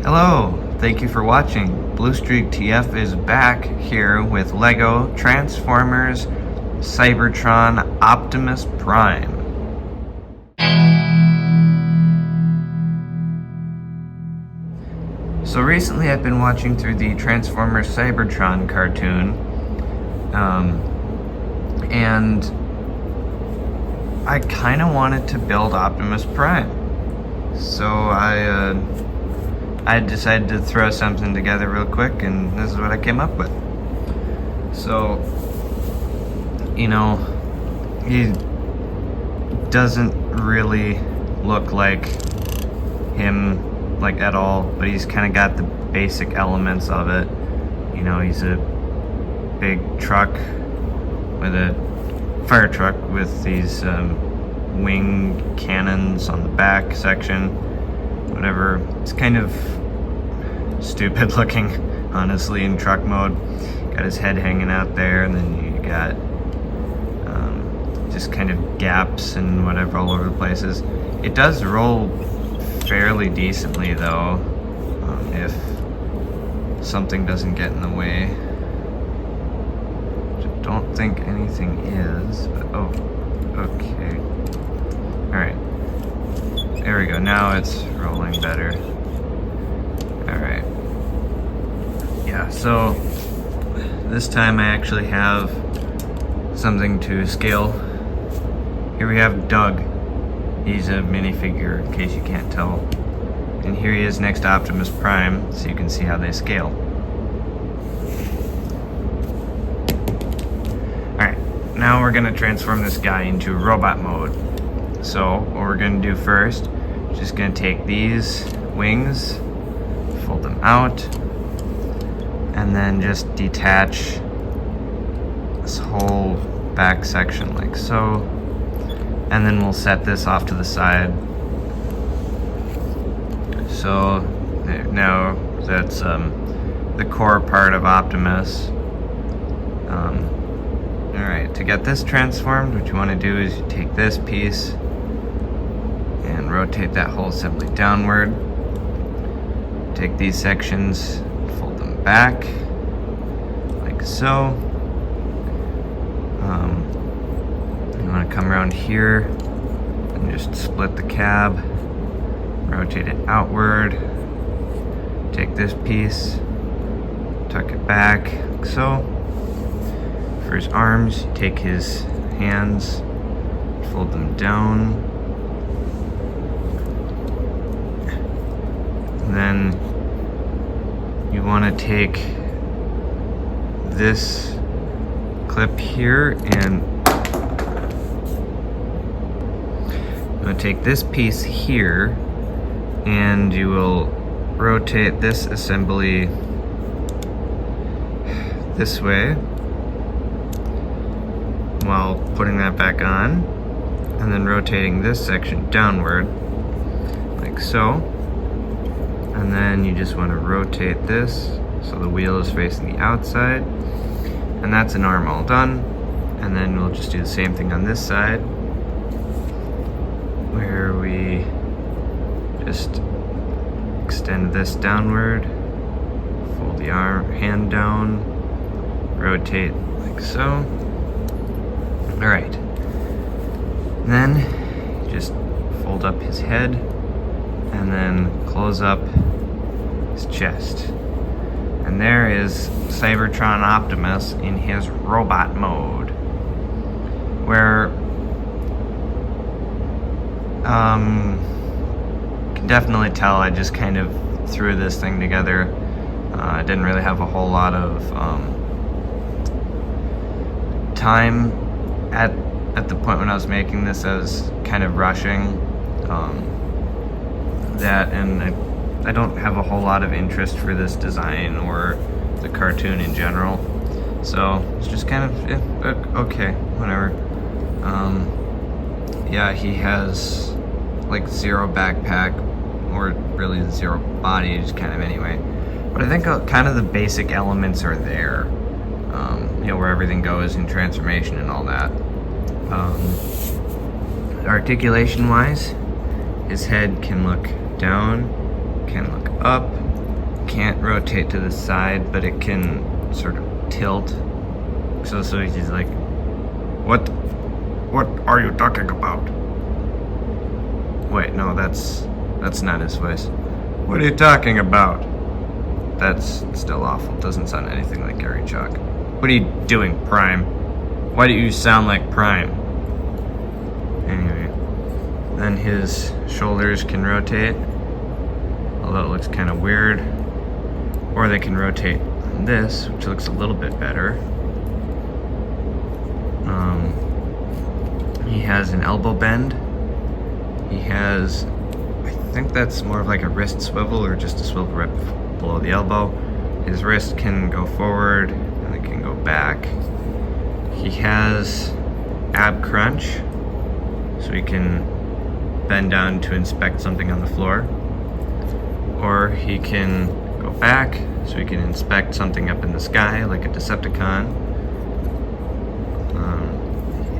Hello, thank you for watching. Blue Streak TF is back here with LEGO Transformers Cybertron Optimus Prime. So recently I've been watching through the Transformers Cybertron cartoon, and I kind of wanted to build Optimus Prime. So I decided to throw something together real quick, and this is what I came up with. So, you know, he doesn't really look like him, like, at all, but he's kind of got the basic elements of it. You know, he's a big truck with a fire truck with these wing cannons on the back section. Whatever. It's kind of stupid looking, honestly, in truck mode. Got his head hanging out there, and then you got just kind of gaps and whatever all over the places. It does roll fairly decently, though, if something doesn't get in the way. Which I don't think anything is, but oh, okay. Alright. There we go, now it's rolling better. Alright. Yeah, so this time I actually have something to scale. Here we have Doug. He's a minifigure, in case you can't tell. And here he is next to Optimus Prime, so you can see how they scale. Alright, now we're going to transform this guy into robot mode. So, what we're going to do first, just going to take these wings, fold them out, and then just detach this whole back section like so. And then we'll set this off to the side. So now that's the core part of Optimus. Alright, to get this transformed, what you want to do is you take this piece and rotate that whole assembly downward. Take these sections, fold them back, like so. You want to come around here and just split the cab, rotate it outward, take this piece, tuck it back, like so. For his arms, you take his hands, fold them down, and then you want to take this clip here and I'm going to take this piece here, and you will rotate this assembly this way while putting that back on, and then rotating this section downward like so. And then you just want to rotate this so the wheel is facing the outside, and that's an arm all done. And then we'll just do the same thing on this side, where we just extend this downward, fold the hand down, rotate like so. Alright, then just fold up his head and then close up his chest. And there is Cybertron Optimus in his robot mode, where can definitely tell I just kind of threw this thing together. I didn't really have a whole lot of time at the point when I was making this. I was kind of rushing that, and I don't have a whole lot of interest for this design or the cartoon in general. So it's just kind of, yeah, okay, whatever. Yeah, he has like zero backpack, or really zero body, just kind of anyway. But I think kind of the basic elements are there. You know, where everything goes in transformation and all that. Articulation wise, his head can look down, can look up, can't rotate to the side, but it can sort of tilt. So he's like, What are you talking about? Wait, no, that's not his voice. What are you talking about? That's still awful. Doesn't sound anything like Gary Chalk. What are you doing, Prime? Why do you sound like Prime? Anyway, then his shoulders can rotate, although it looks kind of weird. Or they can rotate this, which looks a little bit better. He has an elbow bend. He has, I think that's more of like a wrist swivel or just a swivel right below the elbow. His wrist can go forward and it can go back. He has ab crunch, so he can bend down to inspect something on the floor. Or he can go back, so he can inspect something up in the sky, like a Decepticon.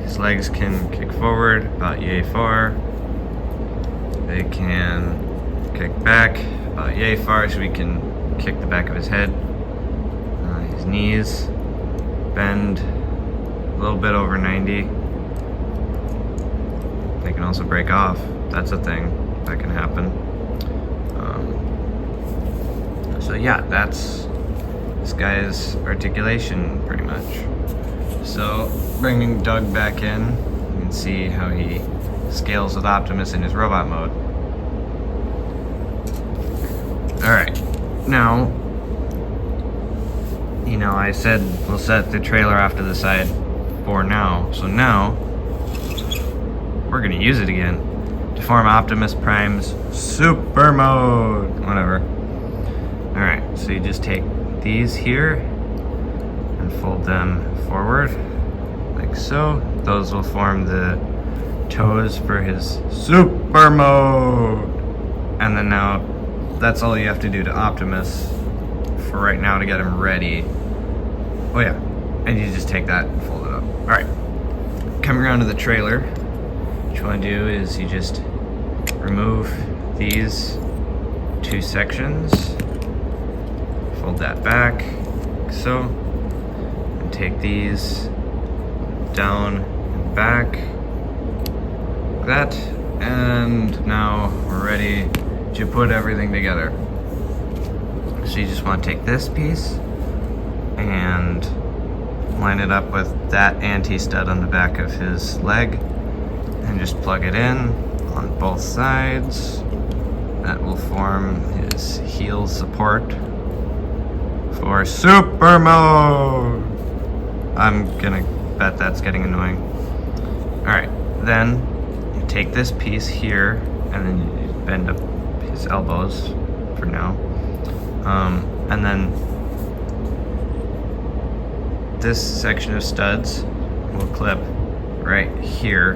His legs can kick forward, about yay far. They can kick back, about yay far, so he can kick the back of his head. His knees bend a little bit over 90. They can also break off. That's a thing that can happen. So yeah, that's this guy's articulation pretty much. So bringing Doug back in, you can see how he scales with Optimus in his robot mode. Alright, now, I said we'll set the trailer off to the side for now. So now, we're going to use it again to form Optimus Prime's Super Mode. Whatever. Alright, so you just take these here and fold them forward, like so. Those will form the toes for his Super Mode. And then now, that's all you have to do to Optimus for right now to get him ready. Oh yeah, and you just take that and fold it up. Alright, coming around to the trailer, what you want to do is you just remove these two sections, fold that back, like so, and take these down and back, like that, and now we're ready to put everything together. So you just want to take this piece and line it up with that anti-stud on the back of his leg and just plug it in on both sides. That will form his heel support for Super Mode. I'm gonna bet that's getting annoying. Alright, then you take this piece here and then you bend up his elbows for now. And then this section of studs will clip right here.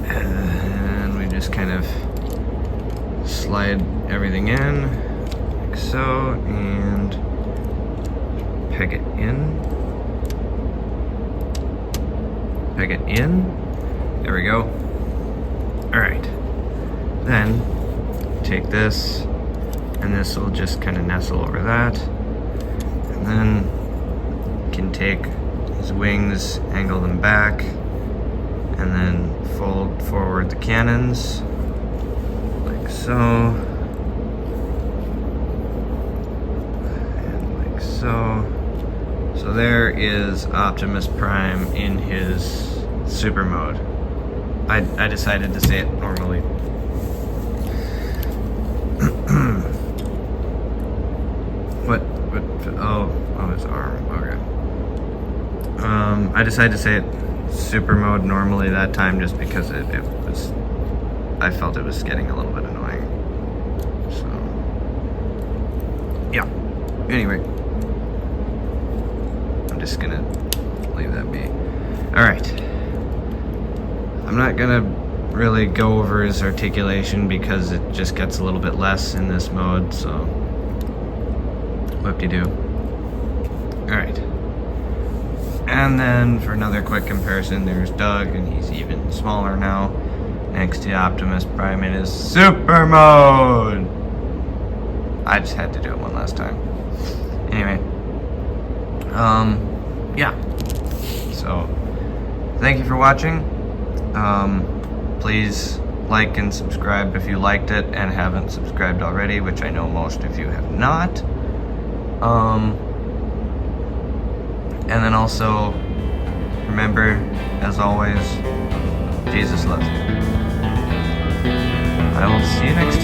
And we just kind of slide everything in, like so, and peg it in. Peg it in. There we go. Alright. Then take this, and this will just kind of nestle over that. And then you can take his wings, angle them back, and then fold forward the cannons, like so. And like so. So there is Optimus Prime in his Super Mode. I decided to say it normally. What? Oh, his arm. Okay. I decided to say it Super Mode normally that time just because it was. I felt it was getting a little bit annoying. So, yeah. Anyway, I'm just gonna leave that be. All right. I'm not gonna really go over his articulation because it just gets a little bit less in this mode, so whoop-de-doo. Alright. And then for another quick comparison, there's Doug, and he's even smaller now, next to Optimus Prime in his Super Mode! I just had to do it one last time. Anyway, yeah. So, thank you for watching. Please like and subscribe if you liked it and haven't subscribed already, which I know most of you have not. And then also, remember, as always, Jesus loves you. I will see you next time.